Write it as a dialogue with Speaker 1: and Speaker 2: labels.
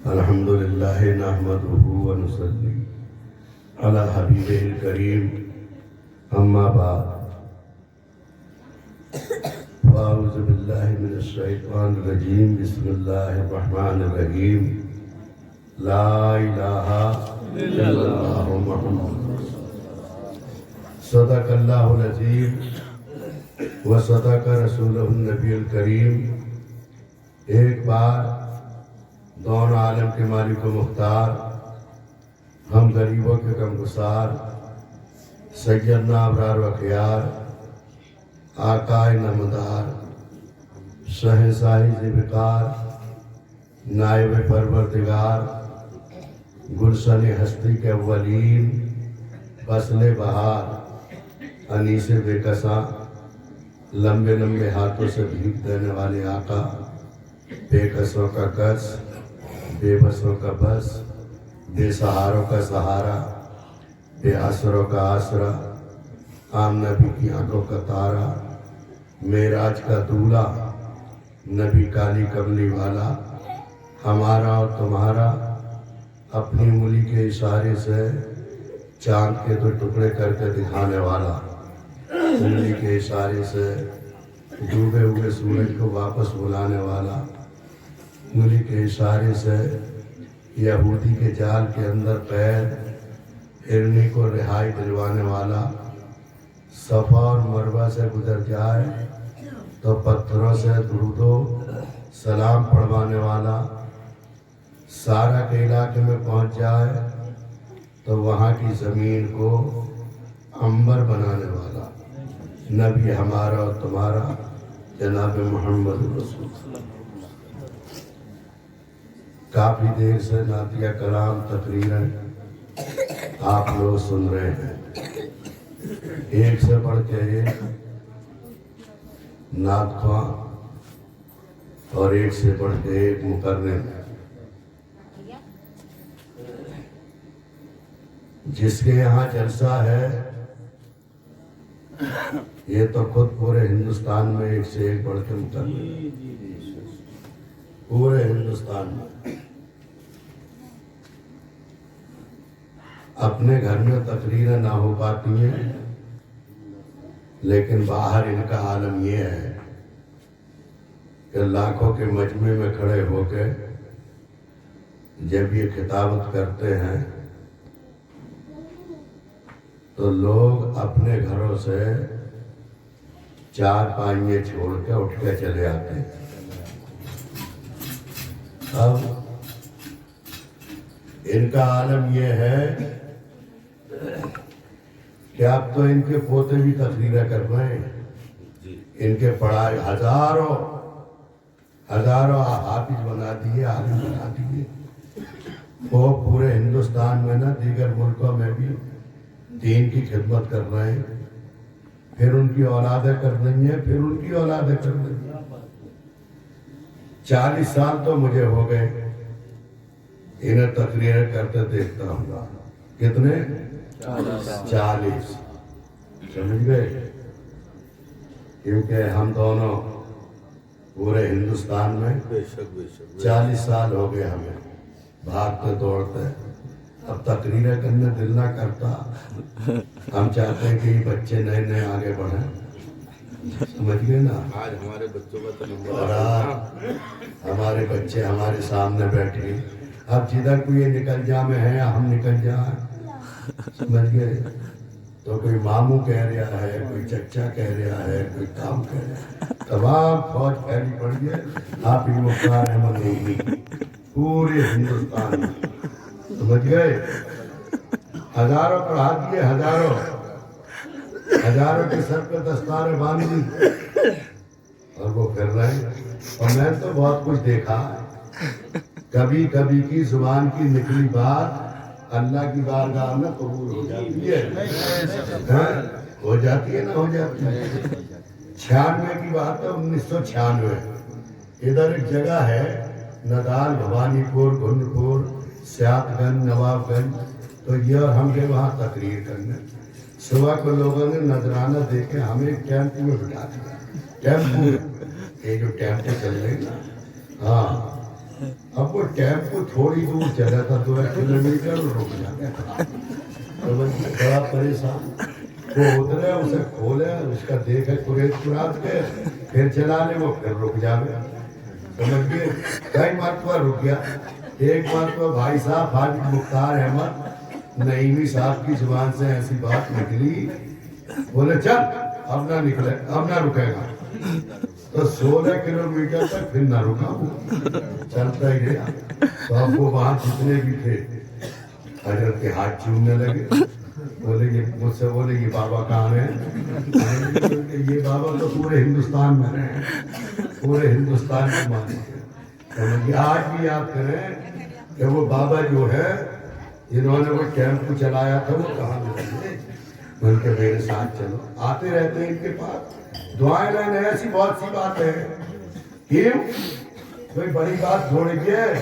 Speaker 1: الحمد للہ نحمدہ ونصلی علی حبیبہ الکریم اما بعد فاعوذ باللہ من الشیطان الرجیم بسم اللہ الرحمن الرحیم لا الہ الا اللہ محمد صدق اللہ العظیم وصدق رسولہ النبی الکریم۔ ایک بار دونوں عالم کے مالک و مختار، ہم غریبوں کے غمگسار، سیدنا ابرار و خیار، آقائے نامدار، شہنشاہ ذوالفقار، نائب پروردگار، گلشن ہستی کے اولین، فصل بہار، انیس بے کساں، لمبے لمبے ہاتھوں سے بھیک دینے والے آقا، بے کسوں کا کس، بے بسوں کا بس، بے سہاروں کا سہارا، بے آسروں کا آسرا، عام نبی کی آنکھوں کا تارا، معراج کا دولہ، نبی کالی کملی والا، ہمارا اور تمہارا، اپنی انگلی کے اشارے سے چاند کے 2 ٹکڑے کر کے دکھانے والا، انگلی کے اشارے سے ڈوبے ہوئے سورج کو واپس بلانے والا، انگلی کے اشارے سے یہودی کے جال کے اندر قید ہرنی کو رہائی دلوانے والا، صفا اور مروہ سے گزر جائے تو پتھروں سے درود و سلام پڑھوانے والا، سارا کے علاقے میں پہنچ جائے تو وہاں کی زمین کو عنبر بنانے والا، نبی ہمارا اور تمہارا جناب محمد رسول اللہ۔ کافی دیر سے نعتیہ کلام تقریریں آپ لوگ سن رہے ہیں، ایک سے بڑھ کے ایک نعت خواں اور ایک سے بڑھ کے ایک مقرر، جس کے یہاں جلسہ ہے یہ تو خود پورے ہندوستان میں ایک سے ایک بڑھ کے مقرر، پورے ہندوستان میں۔ اپنے گھر میں تقریریں نہ ہو پاتی ہیں، لیکن باہر ان کا عالم یہ ہے کہ لاکھوں کے مجمع میں کھڑے ہو کے جب یہ خطابت کرتے ہیں تو لوگ اپنے گھروں سے 4 پائیں چھوڑ کے اٹھ کے چلے آتے ہیں۔ اب ان کا عالم یہ ہے کہ اب تو ان کے پوتے بھی تقریریں کر رہے ہیں، ان کے پڑھائے ہزاروں حافظ بنا دیے، عالم بنا دیے، وہ پورے ہندوستان میں نہ دیگر ملکوں میں بھی دین کی خدمت کر رہے ہیں، پھر ان کی اولادیں کر رہی ہیں، پھر ان کی اولادیں کر رہی ہیں۔ 40 سال تو مجھے ہو گئے انہیں تقریریں کرتے دیکھتا ہوں۔ کتنے؟ 40 سمجھ گئے؟ کیونکہ ہم دونوں پورے ہندوستان میں 40 سال ہو گئے ہمیں بھاگتے دوڑتے، اب تقریریں کرنے دل نہ کرتا۔ ہم چاہتے ہیں کہ یہ بچے نئے نئے آگے بڑھیں، سمجھ گئے نا؟
Speaker 2: آج ہمارے بچوں کا تو نمبر،
Speaker 1: اور آج ہمارے بچے ہمارے سامنے بیٹھے، اب جدھر کوئی نکل جا میں ہے ہم نکل جائیں، سمجھ گئے؟ تو کوئی ماموں کہہ رہا ہے، کوئی چچا کہہ رہا ہے، کوئی کام کہہ رہا ہے، تمام فوج پھیلی پڑی ہے آپ ہی مختار احمد نعیمی پورے ہندوستان میں، سمجھ گئے؟ ہزاروں پڑھا دیے، ہزاروں کے سر پہ دستاریں باندھ دی اور وہ کر رہے ہیں۔ اور میں تو بہت کچھ دیکھا، کبھی کبھی کی زبان کی نکلی بات اللہ کی بارگاہ میں قبول ہو جاتی ہے، ہو جاتی ہے، نہ ہو جاتی ہے۔ 96 کی بات ہے، 1996 ادھر ایک جگہ ہے ندال، بھوانی پور، گنڈپور، سیات گنج، نواب گنج، تو یہ اور ہم گئے وہاں تقریر کرنے۔ صبح کو لوگوں نے نذرانہ دے کے ہمیں ٹیمپو میں بٹھا دیا، ٹیمپو، یہ جو ٹیمپو چل رہے نا، ہاں اب وہ ٹیمپو تھوڑی دور چلا تھا 2 کلومیٹر رک جاتا تو بڑا پریشان وہ اترے اسے کھولے اس کا دیکھے قریت کے پھر چلا لے وہ پھر رک جاوے سمجھ گئے کئی مرتبہ رک گیا ایک مرتبہ بھائی صاحب حاجی مختار احمد نعیمی صاحب کی زبان سے ایسی بات نکلی بولے چل اب نہ نکلے اب نہ رکے گا تو 16 کلومیٹر تک پھر نہ رکا وہ چلتا ہی گیا تو اب وہ وہاں جتنے بھی تھے حضرت کے ہاتھ چومنے لگے بولے یہ مجھ سے بولے یہ بابا کہاں ہیں یہ بابا تو پورے ہندوستان میں ہیں پورے ہندوستان کے مانتے ہیں آج بھی یاد کریں کہ وہ بابا جو ہے جنہوں نے وہ ٹیمپو چلایا تھا وہ کہاں ملے ان کے میرے ساتھ چلو آتے رہتے ہیں ان کے پاس دعائیں لینے ایسی بہت سی بات ہے کیوں کوئی بڑی بات تھوڑی ہے